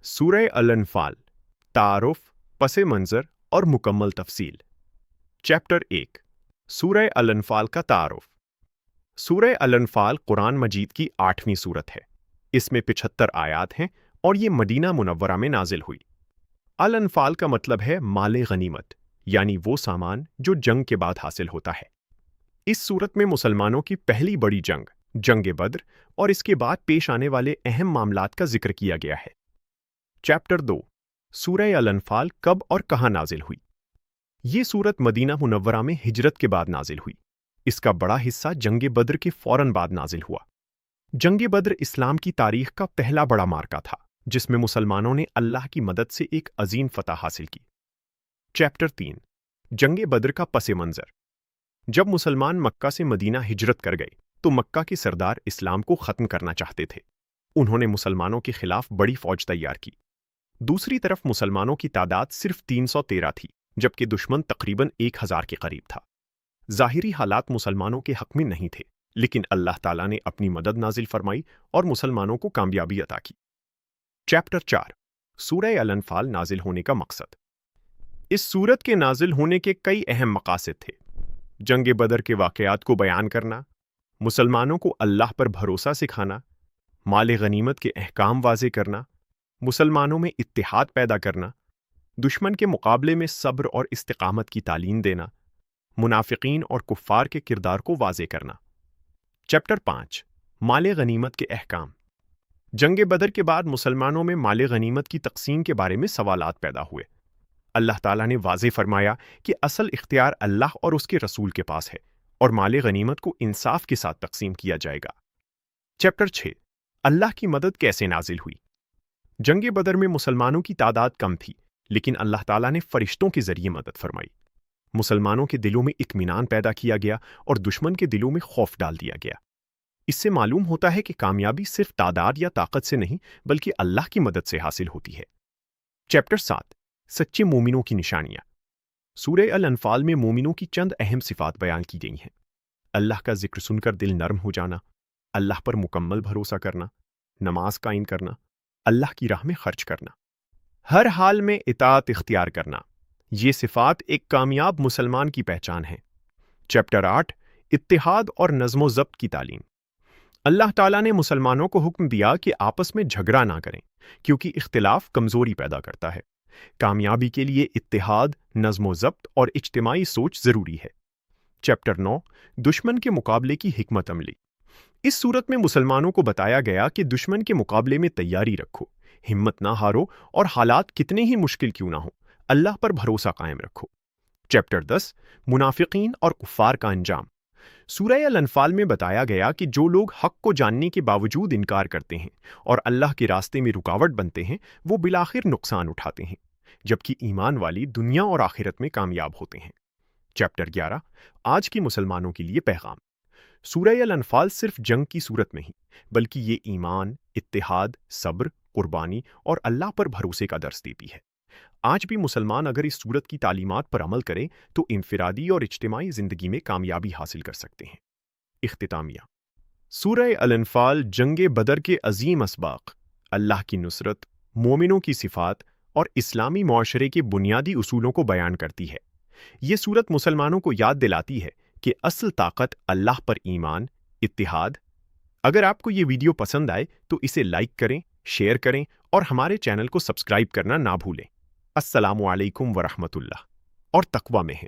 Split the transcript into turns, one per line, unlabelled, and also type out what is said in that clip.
सूरह अल-अनफाल, तारुफ, पस मंज़र और मुकम्मल तफसील। चैप्टर 1। सूरह अल-अनफाल का तारुफ। सूरह अल-अनफाल कुरान मजीद की 8वीं सूरत है। इसमें 75 आयात हैं और ये मदीना मुनव्वरा में नाजिल हुई। अल-अनफाल का मतलब है माले गनीमत, यानी वो सामान जो जंग के बाद हासिल होता है। इस सूरत में मुसलमानों की पहली बड़ी जंग, जंग बद्र और इसके बाद पेश आने वाले अहम मामलात का जिक्र किया गया है। चैप्टर 2। सूरह अल-अनफाल कब और कहाँ नाजिल हुई? ये सूरत मदीना मुनव्वरा में हिजरत के बाद नाजिल हुई। इसका बड़ा हिस्सा जंग बद्र के फौरन बाद नाजिल हुआ। जंग बद्र इस्लाम की तारीख का पहला बड़ा मार्का था, जिसमें मुसलमानों ने अल्लाह की मदद से एक अजीम फतह हासिल की। चैप्टर 3। जंग बद्र का पस मंज़र। जब मुसलमान मक्का से मदीना हिजरत कर गए तो मक्का के सरदार इस्लाम को ख़त्म करना चाहते थे। उन्होंने मुसलमानों के खिलाफ बड़ी फौज तैयार की। दूसरी तरफ मुसलमानों की तादाद सिर्फ 313 थी, जबकि दुश्मन तकरीबन 1000 के करीब था। ज़ाहिरी हालात मुसलमानों के हक में नहीं थे, लेकिन अल्लाह ताला ने अपनी मदद नाजिल फरमाई और मुसलमानों को कामयाबी अता की। चैप्टर 4। सूरह अल-अनफाल नाजिल होने का मकसद। इस सूरत के नाजिल होने के कई अहम मकासद थे। जंग बदर के वाक़यात को बयान करना, मुसलमानों को अल्लाह पर भरोसा सिखाना, माल गनीमत के अहकाम वाज़े करना, मुसलमानों में इत्तिहाद पैदा करना, दुश्मन के मुकाबले में सब्र और इस्तिकामत की तालीम देना, मुनाफिकीन और कुफ़ार के किरदार को वाज़े करना। चैप्टर 5। माल गनीमत के अहकाम। जंग बदर के बाद मुसलमानों में माल गनीमत की तकसीम के बारे में सवालात पैदा हुए। अल्लाह ताला ने वाज़े फरमाया कि असल इख्तियार अल्लाह और उसके रसूल के पास है और माल गनीमत को इंसाफ के साथ तकसीम किया जाएगा। चैप्टर 6। अल्लाह की मदद कैसे नाजिल हुई? जंग बदर में मुसलमानों की तादाद कम थी, लेकिन अल्लाह ताला ने फरिश्तों के जरिए मदद फरमाई। मुसलमानों के दिलों में इत्मीनान पैदा किया गया और दुश्मन के दिलों में खौफ डाल दिया गया। इससे मालूम होता है कि कामयाबी सिर्फ तादाद या ताकत से नहीं, बल्कि अल्लाह की मदद से हासिल होती है। चैप्टर 7। सच्चे मोमिनों की निशानियां। सूरह अल-अनफाल में मोमिनों की चंद अहम सिफात बयान की गई हैं। अल्लाह का जिक्र सुनकर दिल नरम हो जाना, अल्लाह पर मुकम्मल भरोसा करना, नमाज कायम करना, अल्लाह की राह में खर्च करना, हर हाल में इताअत इख्तियार करना। ये सिफात एक कामयाब मुसलमान की पहचान है। चैप्टर 8। इत्तिहाद और नज़्म ज़ब्त की तालीम। अल्लाह ताला ने मुसलमानों को हुक्म दिया कि आपस में झगड़ा ना करें, क्योंकि इख्तिलाफ कमज़ोरी पैदा करता है। कामयाबी के लिए इत्तिहाद, नज़्म ज़ब्त और इज्तिमाई सोच ज़रूरी है। चैप्टर 9। दुश्मन के मुकाबले की हिकमत अमली। इस सूरत में मुसलमानों को बताया गया कि दुश्मन के मुकाबले में तैयारी रखो, हिम्मत ना हारो और हालात कितने ही मुश्किल क्यों ना हो, अल्लाह पर भरोसा कायम रखो। चैप्टर 10। मुनाफिकीन और कुफ़ार का अंजाम। सूरह अल-अनफाल में बताया गया कि जो लोग हक को जानने के बावजूद इनकार करते हैं और अल्लाह के रास्ते में रुकावट बनते हैं, वो बिलाखिर नुकसान उठाते हैं, जबकि ईमान वाली दुनिया और आखिरत में कामयाब होते हैं। चैप्टर 11। आज की मुसलमानों के लिए पैगाम। सूरह अल-अनफाल सिर्फ जंग की सूरत नहीं, बल्कि ये ईमान, इत्तिहाद, सब्र, कुर्बानी और अल्लाह पर भरोसे का दर्स देती है। आज भी मुसलमान अगर इस सूरत की तालीमात पर अमल करें तो इनफिरादी और इज्तिमाई ज़िंदगी में कामयाबी हासिल कर सकते हैं। इख्तितामिया। सूरह अल-अनफाल जंग बदर के अजीम असबाक, अल्लाह की नुसरत, मोमिनों की सिफात और इस्लामी मुआशरे के बुनियादी उसूलों को बयान करती है। ये सूरत मुसलमानों को याद दिलाती है कि असल ताकत अल्लाह पर ईमान, इत्तिहाद। अगर आपको ये वीडियो पसंद आए तो इसे लाइक करें, शेयर करें और हमारे चैनल को सब्सक्राइब करना ना भूलें। अस्सलामु अलैकुम वरहमतुल्लाह और तक़वा में है।